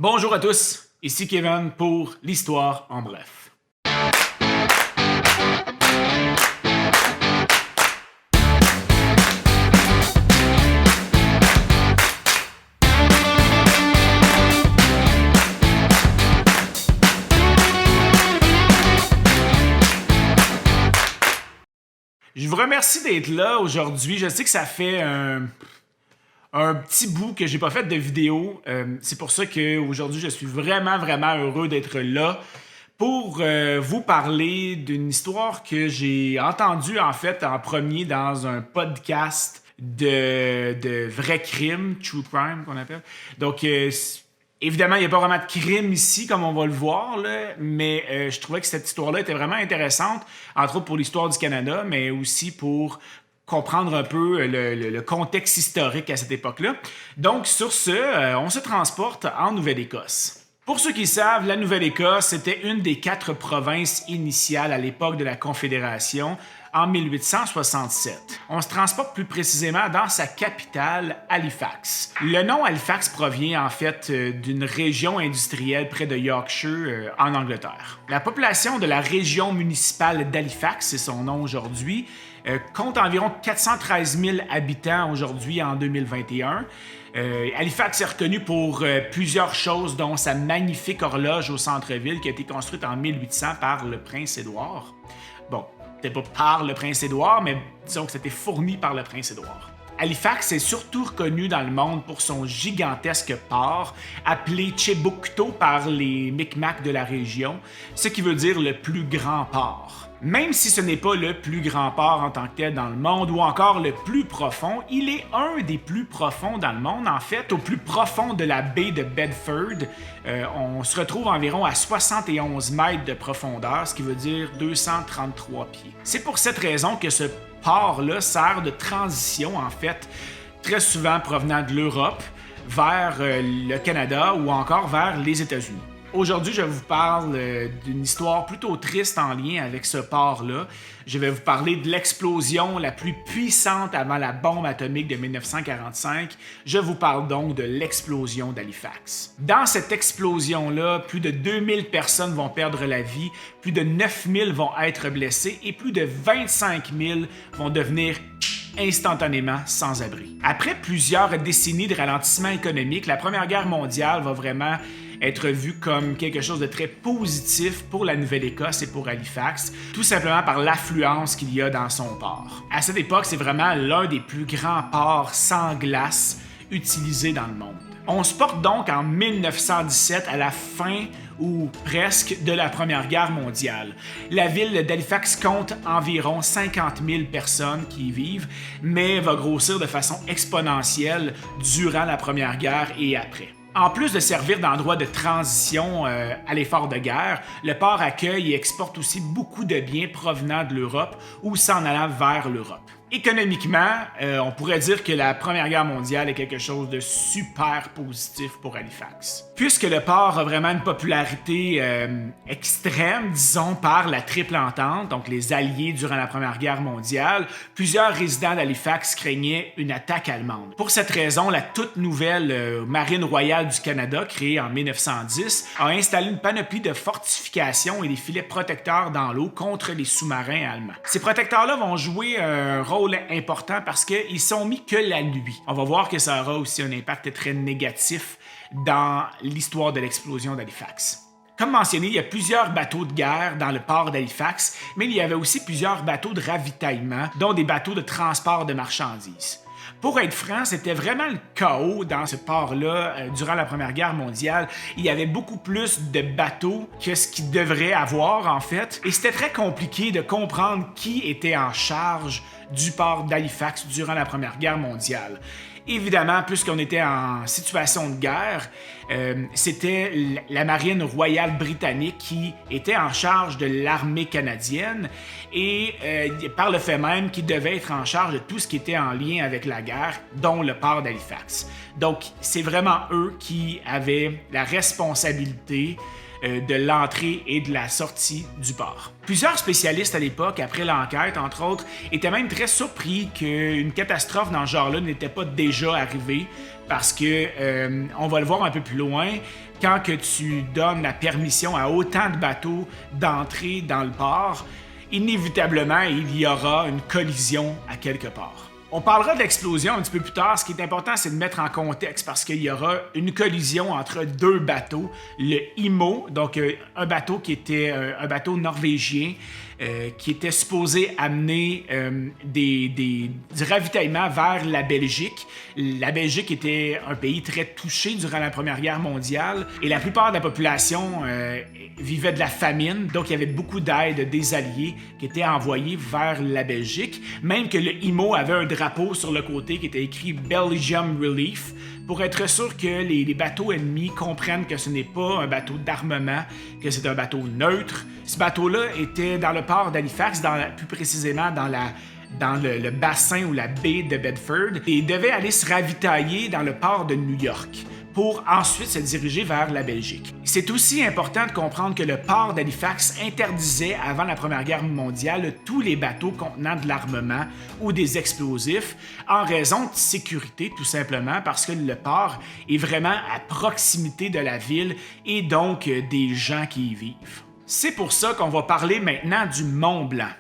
Bonjour à tous, ici Kevin pour l'Histoire en bref. Je vous remercie d'être là aujourd'hui. Je sais que ça fait un petit bout que j'ai pas fait de vidéo. C'est pour ça qu'aujourd'hui, je suis vraiment heureux d'être là pour vous parler d'une histoire que j'ai entendue en fait en premier dans un podcast de vrais crimes, true crime qu'on appelle. Donc, évidemment, il n'y a pas vraiment de crime ici, comme on va le voir, là, mais je trouvais que cette histoire-là était vraiment intéressante, entre autres pour l'histoire du Canada, mais aussi pour comprendre un peu le contexte historique à cette époque-là. Donc, sur ce, on se transporte en Nouvelle-Écosse. Pour ceux qui savent, la Nouvelle-Écosse était une des 4 provinces initiales à l'époque de la Confédération en 1867. On se transporte plus précisément dans sa capitale, Halifax. Le nom Halifax provient en fait d'une région industrielle près de Yorkshire, en Angleterre. La population de la région municipale d'Halifax, c'est son nom aujourd'hui, compte environ 413 000 habitants aujourd'hui en 2021. Halifax est reconnu pour plusieurs choses, dont sa magnifique horloge au centre-ville qui a été construite en 1800 par le prince Édouard. Bon, peut-être pas par le prince Édouard, mais disons que c'était fourni par le prince Édouard. Halifax est surtout reconnu dans le monde pour son gigantesque port, appelé Chebucto par les Micmacs de la région, ce qui veut dire le plus grand port. Même si ce n'est pas le plus grand port en tant que tel dans le monde ou encore le plus profond, il est un des plus profonds dans le monde. En fait, au plus profond de la baie de Bedford, on se retrouve environ à 71 mètres de profondeur, ce qui veut dire 233 pieds. C'est pour cette raison que ce port-là sert de transition, en fait, très souvent provenant de l'Europe vers le Canada ou encore vers les États-Unis. Aujourd'hui, je vous parle d'une histoire plutôt triste en lien avec ce port-là. Je vais vous parler de l'explosion la plus puissante avant la bombe atomique de 1945. Je vous parle donc de l'explosion d'Halifax. Dans cette explosion-là, plus de 2000 personnes vont perdre la vie, plus de 9000 vont être blessées et plus de 25 000 vont devenir instantanément sans abri. Après plusieurs décennies de ralentissement économique, la Première Guerre mondiale va vraiment être vue comme quelque chose de très positif pour la Nouvelle-Écosse et pour Halifax, tout simplement par l'affluence qu'il y a dans son port. À cette époque, c'est vraiment l'un des plus grands ports sans glace utilisés dans le monde. On se porte donc en 1917 à la fin ou presque de la Première Guerre mondiale. La ville d'Halifax compte environ 50 000 personnes qui y vivent, mais va grossir de façon exponentielle durant la Première Guerre et après. En plus de servir d'endroit de transition à l'effort de guerre, le port accueille et exporte aussi beaucoup de biens provenant de l'Europe ou s'en allant vers l'Europe. Économiquement, on pourrait dire que la Première Guerre mondiale est quelque chose de super positif pour Halifax. Puisque le port a vraiment une popularité extrême, disons, par la Triple Entente, donc les Alliés durant la Première Guerre mondiale, plusieurs résidents d'Halifax craignaient une attaque allemande. Pour cette raison, la toute nouvelle Marine royale du Canada, créée en 1910, a installé une panoplie de fortifications et des filets protecteurs dans l'eau contre les sous-marins allemands. Ces protecteurs-là vont jouer un rôle important parce qu'ils sont mis que la nuit. On va voir que ça aura aussi un impact très négatif dans l'histoire de l'explosion d'Halifax. Comme mentionné, il y a plusieurs bateaux de guerre dans le port d'Halifax, mais il y avait aussi plusieurs bateaux de ravitaillement, dont des bateaux de transport de marchandises. Pour être franc, c'était vraiment le chaos dans ce port-là durant la Première Guerre mondiale. Il y avait beaucoup plus de bateaux que ce qu'il devrait avoir, en fait. Et c'était très compliqué de comprendre qui était en charge du port d'Halifax durant la Première Guerre mondiale. Évidemment, puisqu'on était en situation de guerre, c'était la Marine royale britannique qui était en charge de l'armée canadienne et par le fait même qu'il devait être en charge de tout ce qui était en lien avec la guerre, dont le port d'Halifax. Donc, c'est vraiment eux qui avaient la responsabilité de l'entrée et de la sortie du port. Plusieurs spécialistes à l'époque, après l'enquête, entre autres, étaient même très surpris qu'une catastrophe dans ce genre-là n'était pas déjà arrivée, parce que, on va le voir un peu plus loin, quand que tu donnes la permission à autant de bateaux d'entrer dans le port, inévitablement, il y aura une collision à quelque part. On parlera de l'explosion un petit peu plus tard. Ce qui est important, c'est de mettre en contexte parce qu'il y aura une collision entre deux bateaux. Le Imo, donc un bateau qui était un bateau norvégien qui était supposé amener du ravitaillement vers la Belgique. La Belgique était un pays très touché durant la Première Guerre mondiale et la plupart de la population vivait de la famine. Donc, il y avait beaucoup d'aide des Alliés qui étaient envoyés vers la Belgique. Même que le Imo avait un drapeau sur le côté qui était écrit Belgium Relief pour être sûr que les bateaux ennemis comprennent que ce n'est pas un bateau d'armement, que c'est un bateau neutre. Ce bateau-là était dans le port d'Halifax, plus précisément dans le bassin ou la baie de Bedford, et devait aller se ravitailler dans le port de New York pour ensuite se diriger vers la Belgique. C'est aussi important de comprendre que le port d'Halifax interdisait, avant la Première Guerre mondiale, tous les bateaux contenant de l'armement ou des explosifs en raison de sécurité, tout simplement, parce que le port est vraiment à proximité de la ville et donc des gens qui y vivent. C'est pour ça qu'on va parler maintenant du Mont-Blanc.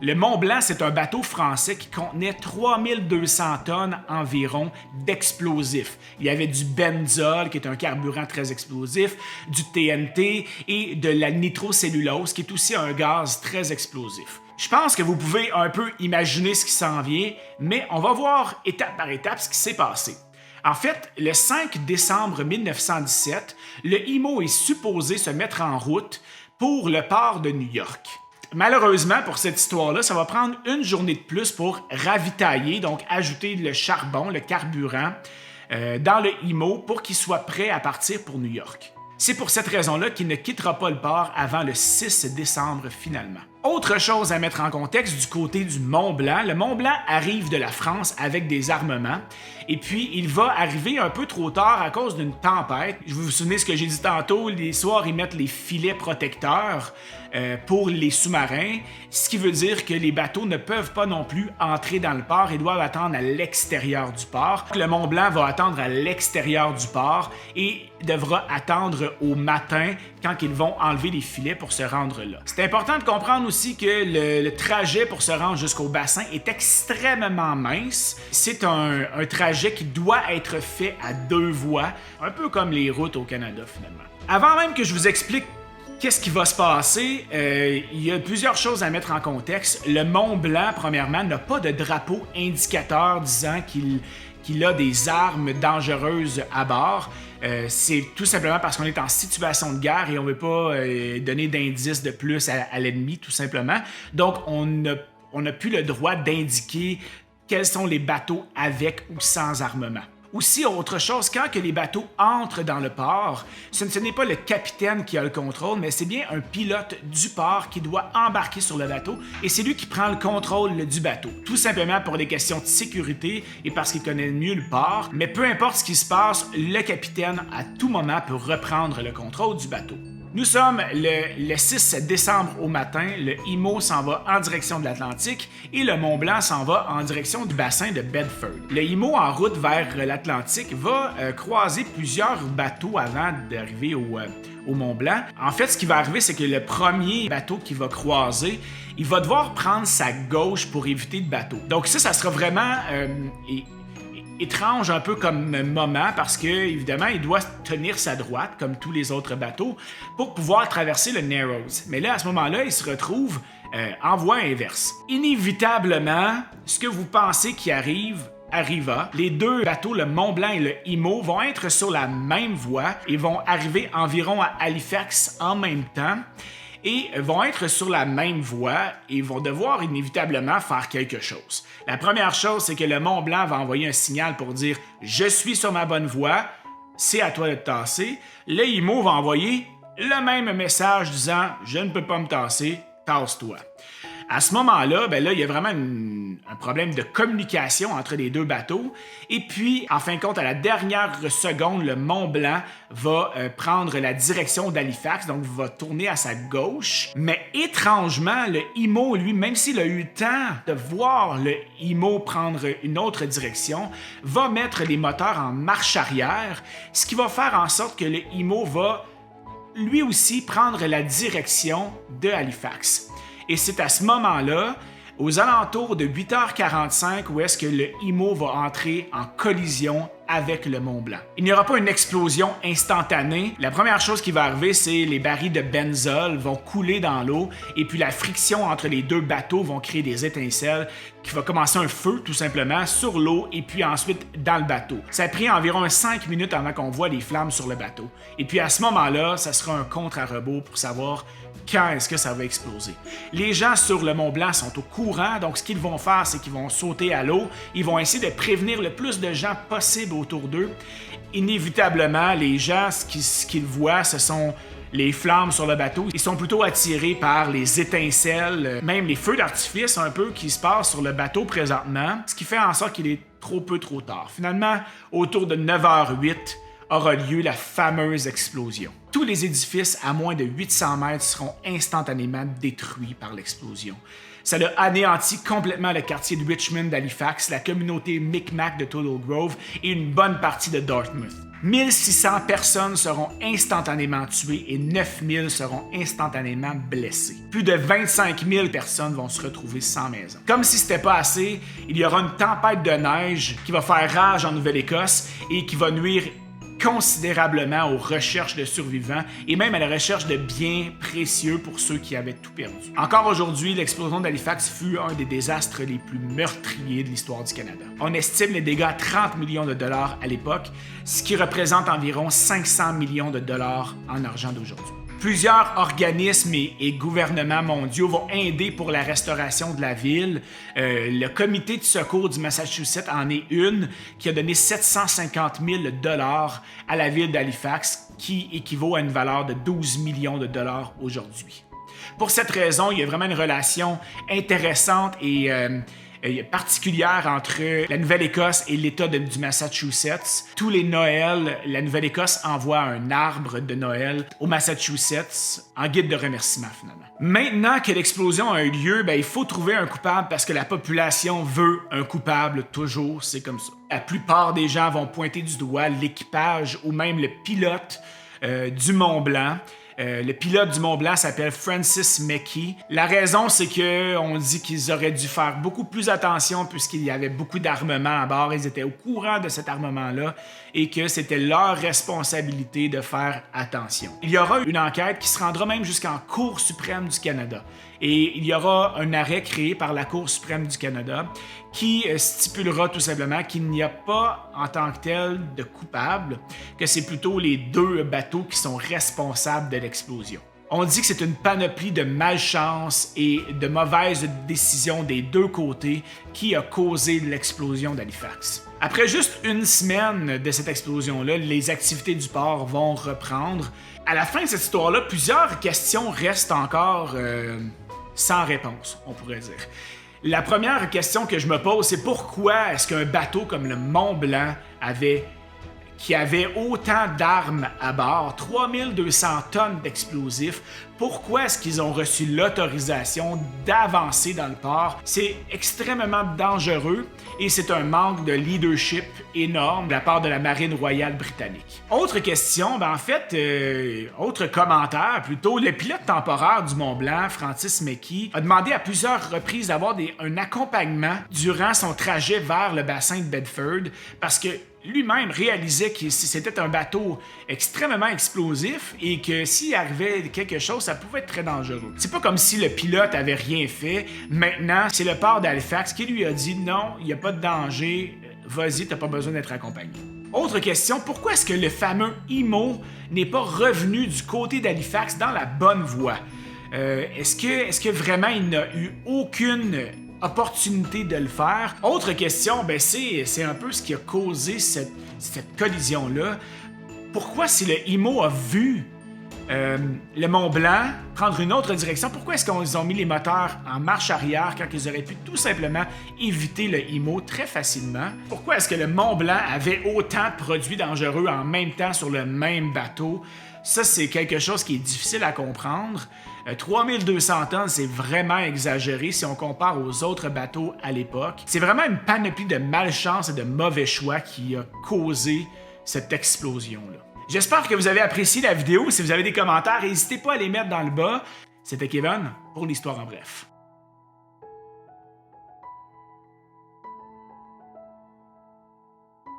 Le Mont-Blanc, c'est un bateau français qui contenait 3200 tonnes environ d'explosifs. Il y avait du benzol, qui est un carburant très explosif, du TNT et de la nitrocellulose, qui est aussi un gaz très explosif. Je pense que vous pouvez un peu imaginer ce qui s'en vient, mais on va voir étape par étape ce qui s'est passé. En fait, le 5 décembre 1917, le Imo est supposé se mettre en route pour le port de New York. Malheureusement, pour cette histoire-là, ça va prendre une journée de plus pour ravitailler, donc ajouter le charbon, le carburant, dans le Imo pour qu'il soit prêt à partir pour New York. C'est pour cette raison-là qu'il ne quittera pas le port avant le 6 décembre finalement. Autre chose à mettre en contexte du côté du Mont-Blanc, le Mont-Blanc arrive de la France avec des armements et puis il va arriver un peu trop tard à cause d'une tempête. Je vous souvenez ce que j'ai dit tantôt, les soirs ils mettent les filets protecteurs pour les sous-marins, ce qui veut dire que les bateaux ne peuvent pas non plus entrer dans le port et doivent attendre à l'extérieur du port. Le Mont-Blanc va attendre à l'extérieur du port et devra attendre au matin quand ils vont enlever les filets pour se rendre là. C'est important de comprendre aussi que le trajet pour se rendre jusqu'au bassin est extrêmement mince. C'est un trajet qui doit être fait à deux voies, un peu comme les routes au Canada finalement. Avant même que je vous explique qu'est-ce qui va se passer, il y a plusieurs choses à mettre en contexte. Le Mont-Blanc, premièrement, n'a pas de drapeau indicateur disant qu'il a des armes dangereuses à bord. C'est tout simplement parce qu'on est en situation de guerre et on ne veut pas donner d'indices de plus à l'ennemi, tout simplement. Donc, on n'a plus le droit d'indiquer quels sont les bateaux avec ou sans armement. Aussi, autre chose, quand que les bateaux entrent dans le port, ce n'est pas le capitaine qui a le contrôle, mais c'est bien un pilote du port qui doit embarquer sur le bateau et c'est lui qui prend le contrôle du bateau. Tout simplement pour des questions de sécurité et parce qu'il connaît mieux le port. Mais peu importe ce qui se passe, le capitaine, à tout moment, peut reprendre le contrôle du bateau. Nous sommes le 6 décembre au matin, le Imo s'en va en direction de l'Atlantique et le Mont-Blanc s'en va en direction du bassin de Bedford. Le Imo, en route vers l'Atlantique, va croiser plusieurs bateaux avant d'arriver au Mont-Blanc. En fait, ce qui va arriver, c'est que le premier bateau qu'il va croiser, il va devoir prendre sa gauche pour éviter le bateau. Donc ça sera vraiment étrange un peu comme moment parce que évidemment il doit tenir sa droite comme tous les autres bateaux pour pouvoir traverser le Narrows. Mais là à ce moment-là il se retrouve en voie inverse. Inévitablement, ce que vous pensez qui arriva. Les deux bateaux, le Mont-Blanc et le Imo, vont être sur la même voie et vont arriver environ à Halifax en même temps. Et vont être sur la même voie et vont devoir inévitablement faire quelque chose. La première chose, c'est que le Mont-Blanc va envoyer un signal pour dire « Je suis sur ma bonne voie, c'est à toi de te tasser ». Le Imo va envoyer le même message disant « Je ne peux pas me tasser, tasse-toi ». À ce moment-là, ben là, il y a vraiment un problème de communication entre les deux bateaux. Et puis, en fin de compte, à la dernière seconde, le Mont-Blanc va prendre la direction d'Halifax, donc va tourner à sa gauche. Mais étrangement, le IMO, lui, même s'il a eu le temps de voir le IMO prendre une autre direction, va mettre les moteurs en marche arrière, ce qui va faire en sorte que le IMO va lui aussi prendre la direction de Halifax. Et c'est à ce moment-là, aux alentours de 8h45, où est-ce que le IMO va entrer en collision avec le Mont-Blanc. Il n'y aura pas une explosion instantanée. La première chose qui va arriver, c'est les barils de benzol vont couler dans l'eau et puis la friction entre les deux bateaux vont créer des étincelles qui va commencer un feu tout simplement sur l'eau et puis ensuite dans le bateau. Ça a pris environ 5 minutes avant qu'on voit les flammes sur le bateau. Et puis à ce moment-là, ça sera un contre à rebours pour savoir quand est-ce que ça va exploser. Les gens sur le Mont-Blanc sont au courant, donc ce qu'ils vont faire, c'est qu'ils vont sauter à l'eau, ils vont essayer de prévenir le plus de gens possible autour d'eux. Inévitablement, les gens, ce qu'ils voient, ce sont les flammes sur le bateau. Ils sont plutôt attirés par les étincelles, même les feux d'artifice un peu qui se passent sur le bateau présentement, ce qui fait en sorte qu'il est trop tard. Finalement, autour de 9h08, aura lieu la fameuse explosion. Tous les édifices à moins de 800 mètres seront instantanément détruits par l'explosion. Ça a anéanti complètement le quartier de Richmond d'Halifax, la communauté Micmac de Toulouse Grove et une bonne partie de Dartmouth. 1600 personnes seront instantanément tuées et 9000 seront instantanément blessées. Plus de 25 000 personnes vont se retrouver sans maison. Comme si c'était pas assez, il y aura une tempête de neige qui va faire rage en Nouvelle-Écosse et qui va nuire considérablement aux recherches de survivants et même à la recherche de biens précieux pour ceux qui avaient tout perdu. Encore aujourd'hui, l'explosion d'Halifax fut un des désastres les plus meurtriers de l'histoire du Canada. On estime les dégâts à 30 millions de dollars à l'époque, ce qui représente environ 500 millions de dollars en argent d'aujourd'hui. Plusieurs organismes et gouvernements mondiaux vont aider pour la restauration de la ville. Le comité de secours du Massachusetts en est une qui a donné 750 000 $ à la ville d'Halifax, qui équivaut à une valeur de 12 millions de dollars aujourd'hui. Pour cette raison, il y a vraiment une relation intéressante et particulière entre la Nouvelle-Écosse et l'État du Massachusetts. Tous les Noëls, la Nouvelle-Écosse envoie un arbre de Noël au Massachusetts en guide de remerciement, finalement. Maintenant que l'explosion a eu lieu, il faut trouver un coupable parce que la population veut un coupable toujours, c'est comme ça. La plupart des gens vont pointer du doigt l'équipage ou même le pilote du Mont-Blanc. Le pilote du Mont-Blanc s'appelle Francis Mackey. La raison, c'est qu'on dit qu'ils auraient dû faire beaucoup plus attention puisqu'il y avait beaucoup d'armement à bord. Ils étaient au courant de cet armement-là et que c'était leur responsabilité de faire attention. Il y aura une enquête qui se rendra même jusqu'en Cour suprême du Canada. Et il y aura un arrêt créé par la Cour suprême du Canada qui stipulera tout simplement qu'il n'y a pas en tant que tel de coupable, que c'est plutôt les deux bateaux qui sont responsables de l'explosion. On dit que c'est une panoplie de malchance et de mauvaises décisions des deux côtés qui a causé l'explosion d'Halifax. Après juste une semaine de cette explosion-là, les activités du port vont reprendre. À la fin de cette histoire-là, plusieurs questions restent encore sans réponse, on pourrait dire. La première question que je me pose, c'est pourquoi est-ce qu'un bateau comme le Mont-Blanc qui avait autant d'armes à bord, 3200 tonnes d'explosifs, pourquoi est-ce qu'ils ont reçu l'autorisation d'avancer dans le port? C'est extrêmement dangereux et c'est un manque de leadership énorme de la part de la Marine royale britannique. Autre question, autre commentaire plutôt, le pilote temporaire du Mont-Blanc, Francis Mackey, a demandé à plusieurs reprises d'avoir un accompagnement durant son trajet vers le bassin de Bedford parce que lui-même réalisait que c'était un bateau extrêmement explosif et que s'il arrivait quelque chose, ça pouvait être très dangereux. C'est pas comme si le pilote avait rien fait. Maintenant, c'est le port d'Halifax qui lui a dit non, il n'y a pas de danger, vas-y, t'as pas besoin d'être accompagné. Autre question, pourquoi est-ce que le fameux IMO n'est pas revenu du côté d'Halifax dans la bonne voie? Est-ce que vraiment il n'a eu aucune opportunité de le faire? Autre question, c'est un peu ce qui a causé cette collision-là. Pourquoi si le IMO a vu le Mont Blanc prendre une autre direction? Pourquoi est-ce qu'ils ont mis les moteurs en marche arrière quand ils auraient pu tout simplement éviter le IMO très facilement? Pourquoi est-ce que le Mont Blanc avait autant de produits dangereux en même temps sur le même bateau? Ça, c'est quelque chose qui est difficile à comprendre. 3200 tonnes, c'est vraiment exagéré si on compare aux autres bateaux à l'époque. C'est vraiment une panoplie de malchance et de mauvais choix qui a causé cette explosion-là. J'espère que vous avez apprécié la vidéo. Si vous avez des commentaires, n'hésitez pas à les mettre dans le bas. C'était Kevin pour l'Histoire en bref.